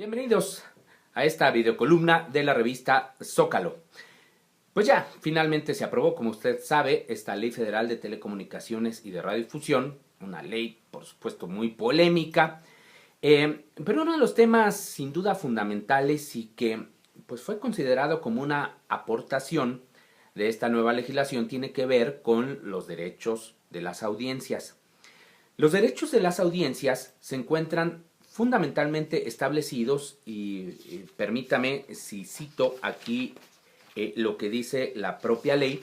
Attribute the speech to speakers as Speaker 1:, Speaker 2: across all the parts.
Speaker 1: Bienvenidos a esta videocolumna de la revista Zócalo. Pues ya, finalmente se aprobó, como usted sabe, esta Ley Federal de Telecomunicaciones y de Radiodifusión, una ley, por supuesto, muy polémica, pero uno de los temas sin duda fundamentales y que pues, fue considerado como una aportación de esta nueva legislación tiene que ver con los derechos de las audiencias. Los derechos de las audiencias se encuentran fundamentalmente establecidos y permítame si cito aquí lo que dice la propia ley,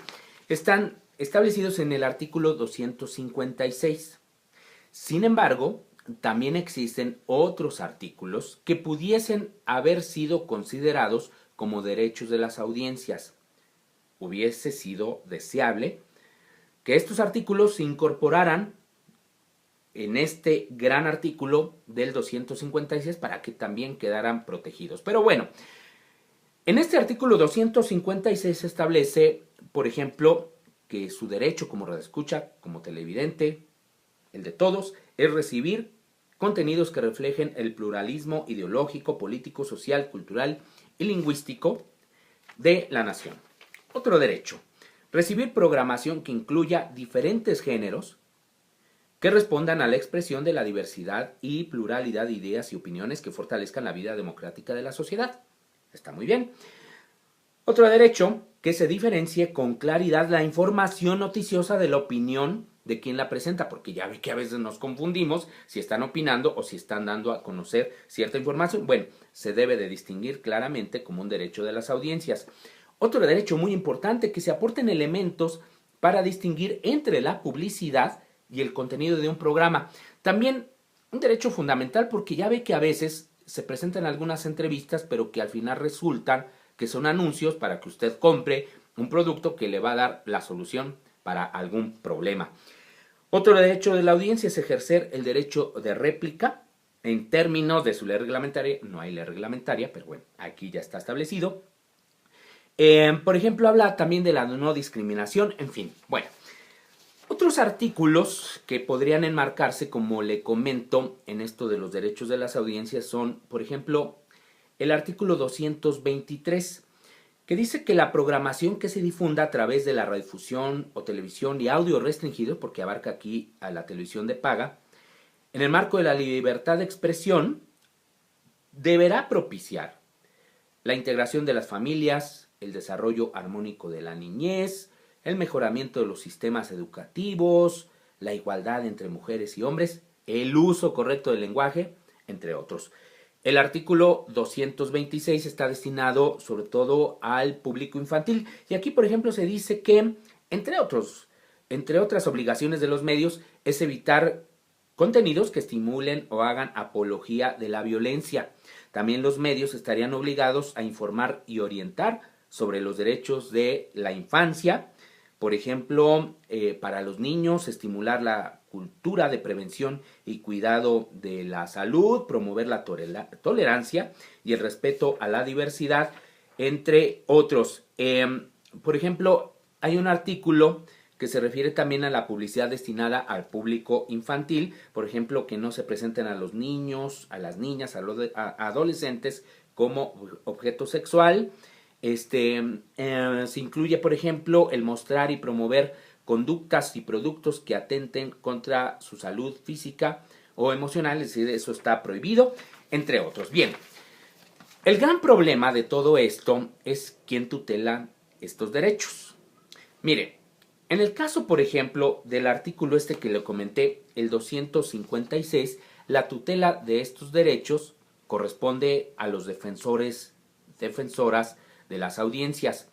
Speaker 1: están establecidos en el artículo 256. Sin embargo, también existen otros artículos que pudiesen haber sido considerados como derechos de las audiencias. Hubiese sido deseable que estos artículos se incorporaran en este gran artículo del 256 para que también quedaran protegidos. Pero bueno, en este artículo 256 se establece, por ejemplo, que su derecho como radioescucha, como televidente, el de todos, es recibir contenidos que reflejen el pluralismo ideológico, político, social, cultural y lingüístico de la nación. Otro derecho, recibir programación que incluya diferentes géneros que respondan a la expresión de la diversidad y pluralidad de ideas y opiniones que fortalezcan la vida democrática de la sociedad. Está muy bien. Otro derecho, que se diferencie con claridad la información noticiosa de la opinión de quien la presenta, porque ya ve que a veces nos confundimos si están opinando o si están dando a conocer cierta información. Bueno, se debe de distinguir claramente como un derecho de las audiencias. Otro derecho muy importante, que se aporten elementos para distinguir entre la publicidad y el contenido de un programa. También un derecho fundamental porque ya ve que a veces se presentan algunas entrevistas, pero que al final resultan que son anuncios para que usted compre un producto que le va a dar la solución para algún problema. Otro derecho de la audiencia es ejercer el derecho de réplica en términos de su ley reglamentaria. No hay ley reglamentaria, pero bueno, aquí ya está establecido. Por ejemplo, habla también de la no discriminación, en fin, bueno. Otros artículos que podrían enmarcarse, como le comento, en esto de los derechos de las audiencias son, por ejemplo, el artículo 223, que dice que la programación que se difunda a través de la radiodifusión o televisión y audio restringido, porque abarca aquí a la televisión de paga, en el marco de la libertad de expresión, deberá propiciar la integración de las familias, el desarrollo armónico de la niñez, el mejoramiento de los sistemas educativos, la igualdad entre mujeres y hombres, el uso correcto del lenguaje, entre otros. El artículo 226 está destinado sobre todo al público infantil y aquí, por ejemplo, se dice que, entre otras obligaciones de los medios, es evitar contenidos que estimulen o hagan apología de la violencia. También los medios estarían obligados a informar y orientar sobre los derechos de la infancia. Por ejemplo, para los niños, estimular la cultura de prevención y cuidado de la salud, promover la tolerancia y el respeto a la diversidad, entre otros. Por ejemplo, hay un artículo que se refiere también a la publicidad destinada al público infantil, por ejemplo, que no se presenten a los niños, a las niñas, a adolescentes como objeto sexual. Se incluye, por ejemplo, el mostrar y promover conductas y productos que atenten contra su salud física o emocional, es decir, eso está prohibido, entre otros. Bien, el gran problema de todo esto es quién tutela estos derechos. Mire, en el caso, por ejemplo, del artículo que le comenté, el 256, la tutela de estos derechos corresponde a los defensoras de las audiencias.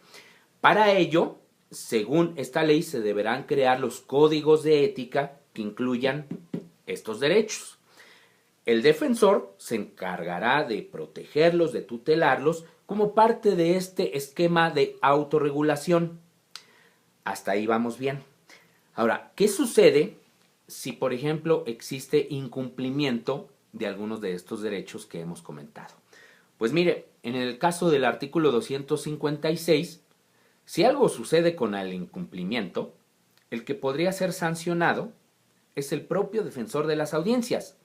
Speaker 1: Para ello, según esta ley, se deberán crear los códigos de ética que incluyan estos derechos. El defensor se encargará de protegerlos, de tutelarlos, como parte de este esquema de autorregulación. Hasta ahí vamos bien. Ahora, ¿qué sucede si, por ejemplo, existe incumplimiento de algunos de estos derechos que hemos comentado? Pues mire, en el caso del artículo 256, si algo sucede con el incumplimiento, el que podría ser sancionado es el propio defensor de las audiencias,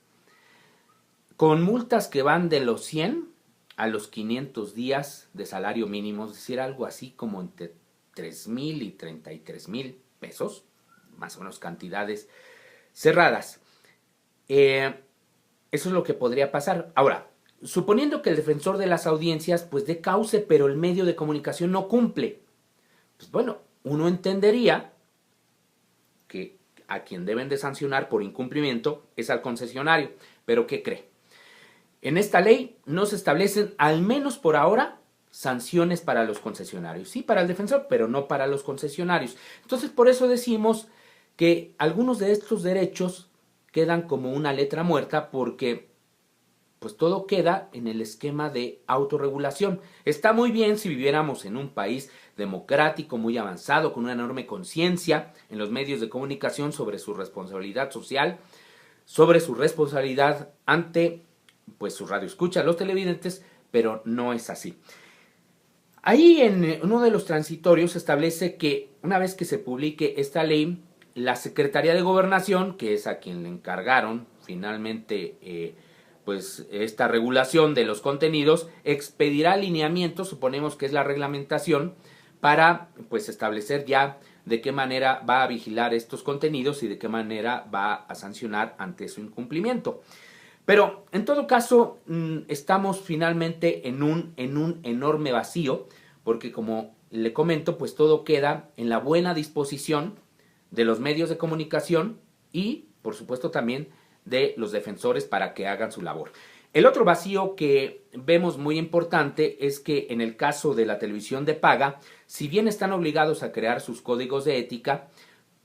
Speaker 1: con multas que van de los 100 a los 500 días de salario mínimo, es decir, algo así como entre 3,000 y 33,000 pesos, más o menos cantidades cerradas. Eso es lo que podría pasar. Ahora, suponiendo que el defensor de las audiencias pues dé cauce, pero el medio de comunicación no cumple, pues bueno, uno entendería que a quien deben de sancionar por incumplimiento es al concesionario. Pero ¿qué cree? En esta ley no se establecen, al menos por ahora, sanciones para los concesionarios. Sí, para el defensor, pero no para los concesionarios. Entonces, por eso decimos que algunos de estos derechos quedan como una letra muerta, porque pues todo queda en el esquema de autorregulación. Está muy bien si viviéramos en un país democrático, muy avanzado, con una enorme conciencia en los medios de comunicación sobre su responsabilidad social, sobre su responsabilidad ante pues sus radioescuchas, los televidentes, pero no es así. Ahí en uno de los transitorios se establece que una vez que se publique esta ley, la Secretaría de Gobernación, que es a quien le encargaron finalmente pues esta regulación de los contenidos, expedirá lineamientos, suponemos que es la reglamentación, para pues establecer ya de qué manera va a vigilar estos contenidos y de qué manera va a sancionar ante su incumplimiento. Pero en todo caso estamos finalmente en un enorme vacío, porque como le comento, pues todo queda en la buena disposición de los medios de comunicación y por supuesto también de los defensores para que hagan su labor. El otro vacío que vemos muy importante es que en el caso de la televisión de paga, si bien están obligados a crear sus códigos de ética,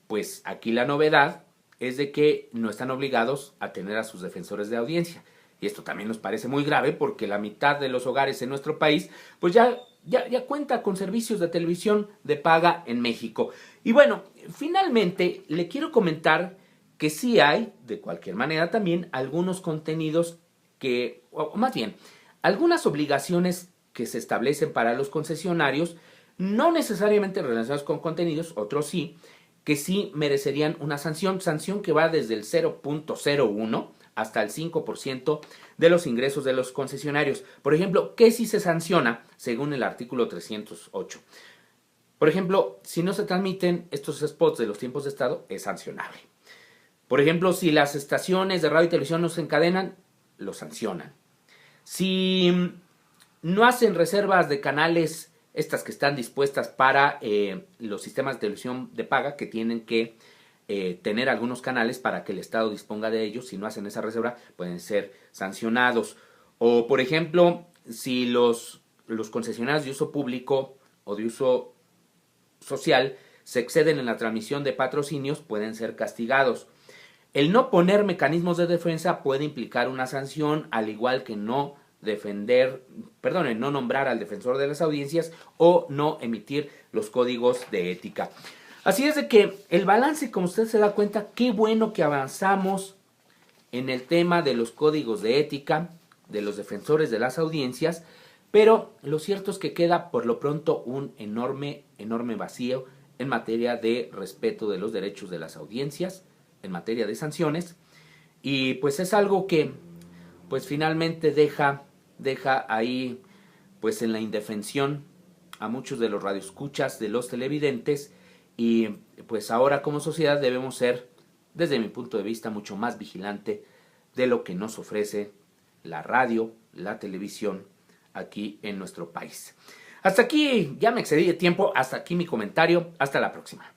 Speaker 1: pues aquí la novedad es de que no están obligados a tener a sus defensores de audiencia. Y esto también nos parece muy grave porque la mitad de los hogares en nuestro país pues ya cuenta con servicios de televisión de paga en México. Y bueno, finalmente le quiero comentar que sí hay, de cualquier manera también, algunos contenidos que, o más bien, algunas obligaciones que se establecen para los concesionarios, no necesariamente relacionados con contenidos, otros sí, que sí merecerían una sanción que va desde el 0.01 hasta el 5% de los ingresos de los concesionarios. Por ejemplo, ¿qué sí se sanciona según el artículo 308? Por ejemplo, si no se transmiten estos spots de los tiempos de estado, es sancionable. Por ejemplo, si las estaciones de radio y televisión no se encadenan, lo sancionan. Si no hacen reservas de canales, estas que están dispuestas para los sistemas de televisión de paga, que tienen que tener algunos canales para que el Estado disponga de ellos, si no hacen esa reserva, pueden ser sancionados. O, por ejemplo, si los concesionarios de uso público o de uso social se exceden en la transmisión de patrocinios, pueden ser castigados. El no poner mecanismos de defensa puede implicar una sanción, al igual que no nombrar al defensor de las audiencias o no emitir los códigos de ética. Así es de que el balance, como usted se da cuenta, qué bueno que avanzamos en el tema de los códigos de ética, de los defensores de las audiencias, pero lo cierto es que queda por lo pronto un enorme vacío en materia de respeto de los derechos de las audiencias, en materia de sanciones, y pues es algo que pues finalmente deja ahí pues en la indefensión a muchos de los radioescuchas, de los televidentes, y pues ahora como sociedad debemos ser, desde mi punto de vista, mucho más vigilante de lo que nos ofrece la radio, la televisión aquí en nuestro país. Hasta aquí, ya me excedí de tiempo, hasta aquí mi comentario, hasta la próxima.